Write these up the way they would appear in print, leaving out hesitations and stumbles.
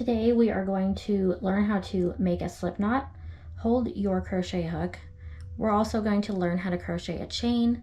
today we are going to learn how to make a slip knot, hold your crochet hook. We're also going to learn how to crochet a chain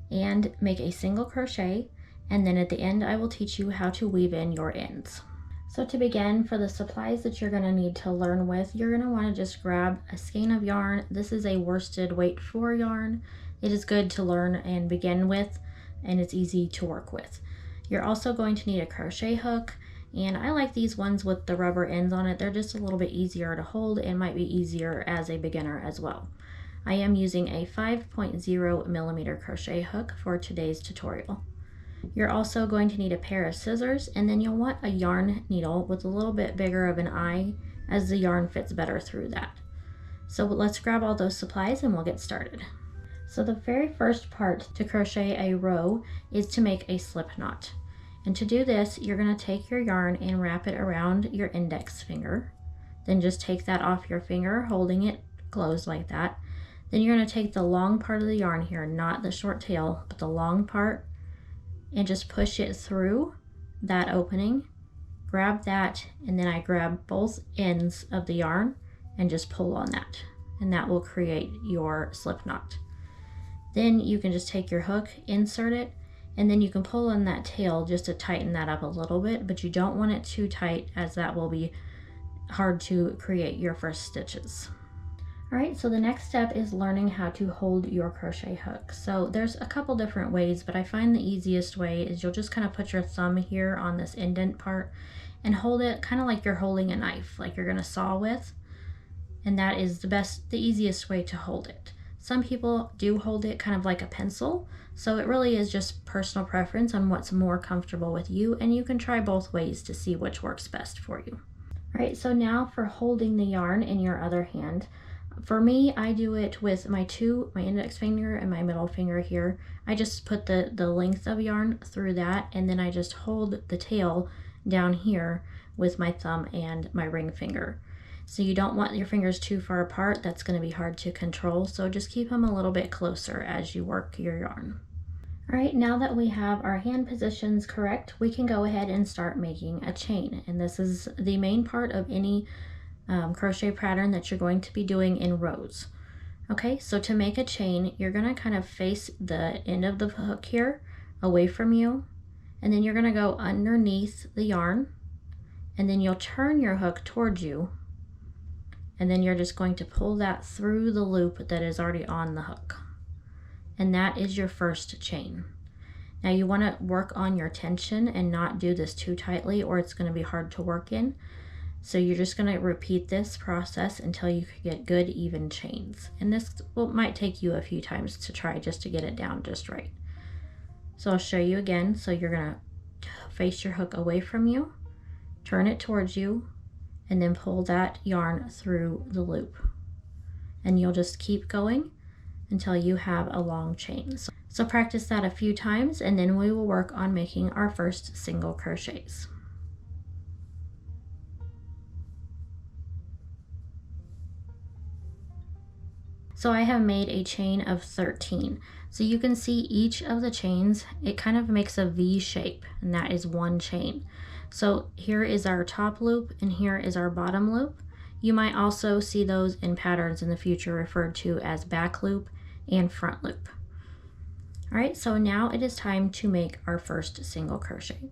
and make a single crochet, and then at the end I will teach you how to weave in your ends. So to begin, for the supplies that you're going to need to learn with, you're going to want to just grab a skein of yarn. This is a worsted weight 4 yarn. It is good to learn and begin with, and it's easy to work with. You're also going to need a crochet hook, and I like these ones with the rubber ends on it. They're just a little bit easier to hold and might be easier as a beginner as well. I am using a 5.0 millimeter crochet hook for today's tutorial. You're also going to need a pair of scissors, and then you'll want a yarn needle with a little bit bigger of an eye, as the yarn fits better through that. So let's grab all those supplies and we'll get started. So the very first part to crochet a row is to make a slip knot. And to do this, you're going to take your yarn and wrap it around your index finger. Then just take that off your finger, holding it closed like that. Then you're going to take the long part of the yarn here, not the short tail, but the long part, and just push it through that opening. Grab that, and then I grab both ends of the yarn and just pull on that. And that will create your slip knot. Then you can just take your hook, insert it, and then you can pull on that tail just to tighten that up a little bit, but you don't want it too tight, as that will be hard to create your first stitches. All right, so the next step is learning how to hold your crochet hook. So there's a couple different ways, but I find the easiest way is you'll just kind of put your thumb here on this indent part and hold it kind of like you're holding a knife, like you're gonna saw with, and that is the easiest way to hold it. Some people do hold it kind of like a pencil, so it really is just personal preference on what's more comfortable with you, and you can try both ways to see which works best for you. All right, so now for holding the yarn in your other hand. For me, I do it with my index finger and my middle finger here. I just put the length of yarn through that, and then I just hold the tail down here with my thumb and my ring finger. So you don't want your fingers too far apart. That's going to be hard to control, so just keep them a little bit closer as you work your yarn. All right, now that we have our hand positions correct, we can go ahead and start making a chain. And this is the main part of any crochet pattern that you're going to be doing in rows. Okay, so to make a chain, you're going to kind of face the end of the hook here away from you, and then you're going to go underneath the yarn, and then you'll turn your hook towards you, and then you're just going to pull that through the loop that is already on the hook. And that is your first chain. Now you want to work on your tension and not do this too tightly, or it's going to be hard to work in. So you're just going to repeat this process until you can get good even chains. And this might take you a few times to try just to get it down just right. So I'll show you again. So you're going to face your hook away from you, turn it towards you, and then pull that yarn through the loop. And you'll just keep going until you have a long chain. So practice that a few times, and then we will work on making our first single crochets. So I have made a chain of 13. So you can see each of the chains, it kind of makes a V shape, and that is one chain. So here is our top loop, and here is our bottom loop. You might also see those in patterns in the future referred to as back loop and front loop. All right, so now it is time to make our first single crochet.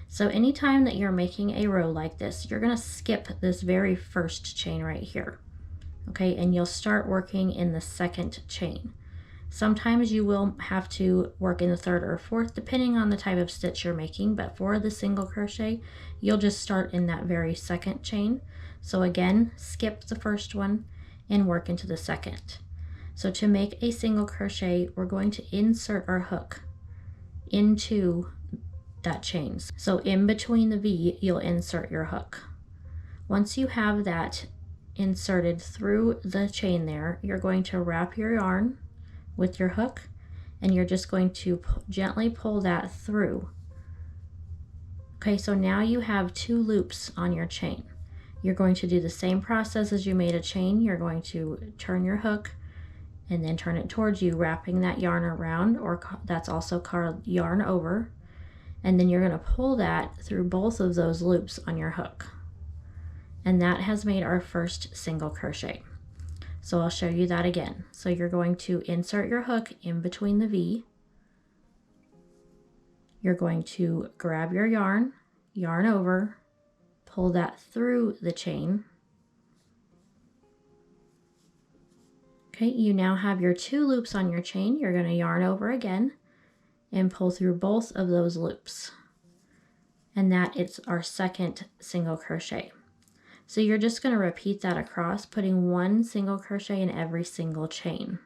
So anytime that you're making a row like this, you're gonna skip this very first chain right here. Okay, and you'll start working in the second chain. Sometimes you will have to work in the third or fourth, depending on the type of stitch you're making, but for the single crochet, you'll just start in that very second chain. So again, skip the first one and work into the second. So to make a single crochet, we're going to insert our hook into that chain. So in between the V, you'll insert your hook. Once you have that inserted through the chain there, you're going to wrap your yarn with your hook, and you're just going to gently pull that through. Okay, so now you have 2 loops on your chain. You're going to do the same process as you made a chain. You're going to turn your hook and then turn it towards you, wrapping that yarn around, or that's also called yarn over, and then you're going to pull that through both of those loops on your hook. and that has made our first single crochet. So I'll show you that again. So you're going to insert your hook in between the V. You're going to grab your yarn, yarn over, pull that through the chain. Okay, you now have your 2 loops on your chain. You're going to yarn over again and pull through both of those loops. And that is our second single crochet. So you're just going to repeat that across, putting 1 single crochet in every single chain.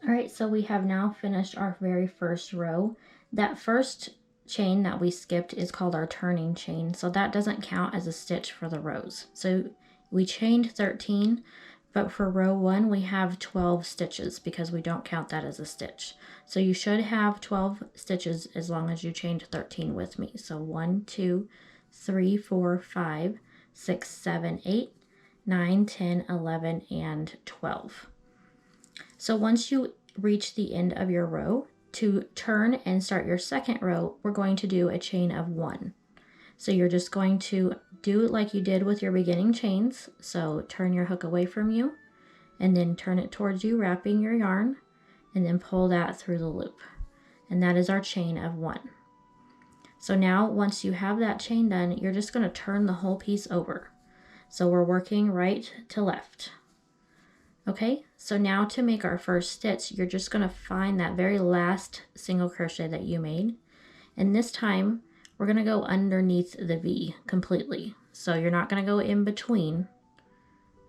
All right, so we have now finished our very first row. That first chain that we skipped is called our turning chain, so that doesn't count as a stitch for the rows. So we chained 13, but for row 1 we have 12 stitches because we don't count that as a stitch. So you should have 12 stitches as long as you chained 13 with me. So 1, 2, 3, 4, 5, 6, 7, 8, 9, 10, 11, and 12. So once you reach the end of your row, to turn and start your second row, we're going to do a chain of 1. So you're just going to do it like you did with your beginning chains. So turn your hook away from you and then turn it towards you, wrapping your yarn, and then pull that through the loop. And that is our chain of 1. So now once you have that chain done, you're just going to turn the whole piece over. So we're working right to left. Okay, so now to make our first stitch, you're just going to find that very last single crochet that you made. And this time, we're going to go underneath the V completely. So you're not going to go in between.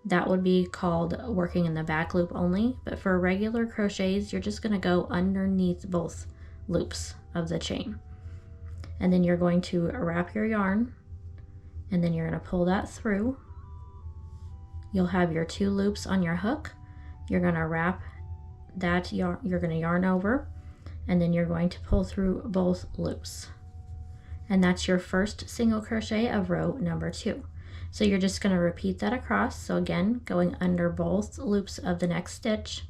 That would be called working in the back loop only. But for regular crochets, you're just going to go underneath both loops of the chain. And then you're going to wrap your yarn, and then you're going to pull that through. You'll have your 2 loops on your hook. You're going to wrap that yarn, you're going to yarn over, and then you're going to pull through both loops. And that's your first single crochet of row number 2. So you're just going to repeat that across. So again, going under both loops of the next stitch,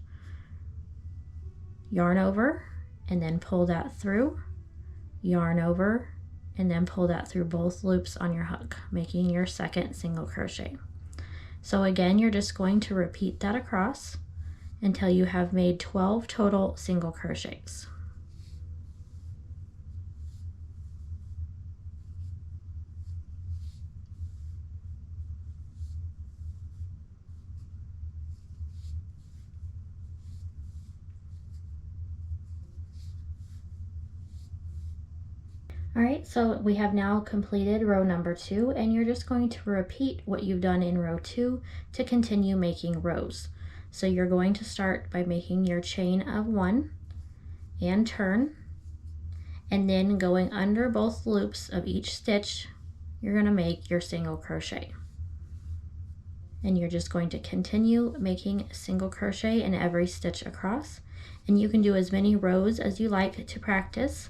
yarn over, and then pull that through, yarn over, and then pull that through both loops on your hook, making your second single crochet. So again, you're just going to repeat that across until you have made 12 total single crochets. All right, so we have now completed row number 2, and you're just going to repeat what you've done in row 2 to continue making rows. So you're going to start by making your chain of 1 and turn, and then going under both loops of each stitch, you're going to make your single crochet. And you're just going to continue making a single crochet in every stitch across, and you can do as many rows as you like to practice.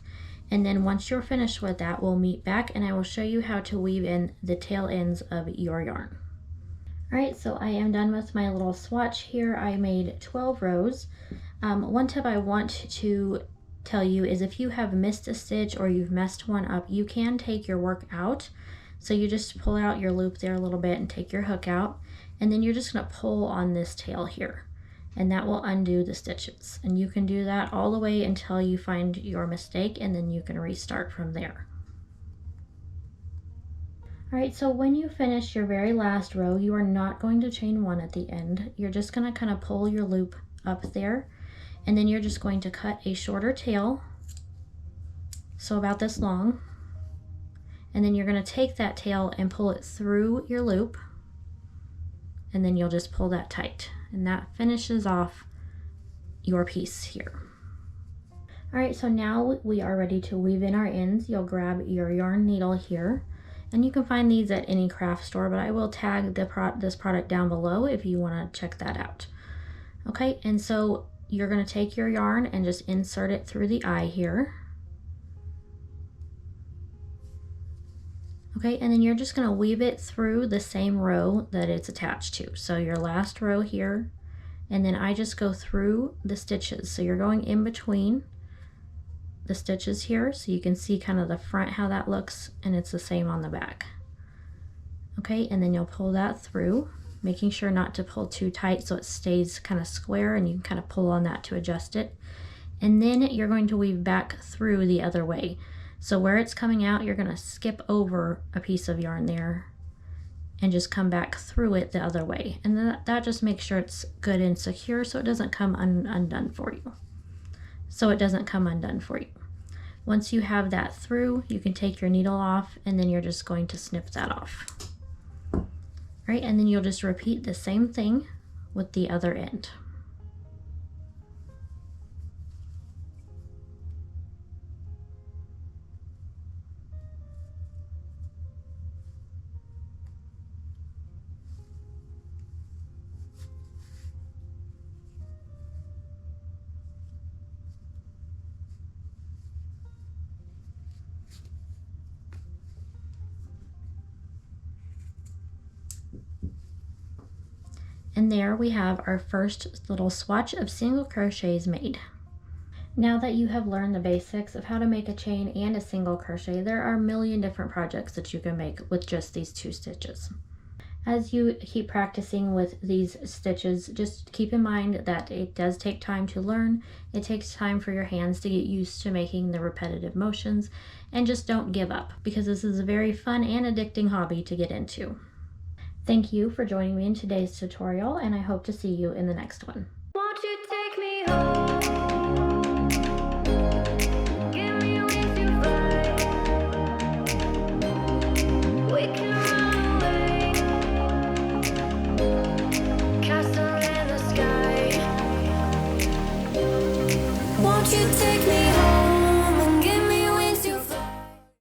And then once you're finished with that, we'll meet back and I will show you how to weave in the tail ends of your yarn. All right, so I am done with my little swatch here. I made 12 rows. One tip I want to tell you is if you have missed a stitch or you've messed one up, you can take your work out. So you just pull out your loop there a little bit and take your hook out, and then you're just gonna pull on this tail here, and that will undo the stitches. And you can do that all the way until you find your mistake, and then you can restart from there. All right, so when you finish your very last row, you are not going to chain 1 at the end. You're just gonna kind of pull your loop up there, and then you're just going to cut a shorter tail, so about this long, and then you're gonna take that tail and pull it through your loop, and then you'll just pull that tight, and that finishes off your piece here. All right, so now we are ready to weave in our ends. You'll grab your yarn needle here, And you can find these at any craft store, but I will tag this product down below if you want to check that out. Okay, and so you're going to take your yarn and just insert it through the eye here. Okay, and then you're just going to weave it through the same row that it's attached to. So your last row here, and then I just go through the stitches. So you're going in between the stitches here, so you can see kind of the front how that looks, and it's the same on the back. Okay, and then you'll pull that through, making sure not to pull too tight so it stays kind of square, and you can kind of pull on that to adjust it. And then you're going to weave back through the other way. So where it's coming out, you're going to skip over a piece of yarn there and just come back through it the other way. And that just makes sure it's good and secure so it doesn't come undone for you. Once you have that through, you can take your needle off, and then you're just going to snip that off. All right, and then you'll just repeat the same thing with the other end. And there we have our first little swatch of single crochets made. Now that you have learned the basics of how to make a chain and a single crochet, there are a million different projects that you can make with just these 2 stitches. As you keep practicing with these stitches, just keep in mind that it does take time to learn. It takes time for your hands to get used to making the repetitive motions, and just don't give up, because this is a very fun and addicting hobby to get into. Thank you for joining me in today's tutorial, and I hope to see you in the next one.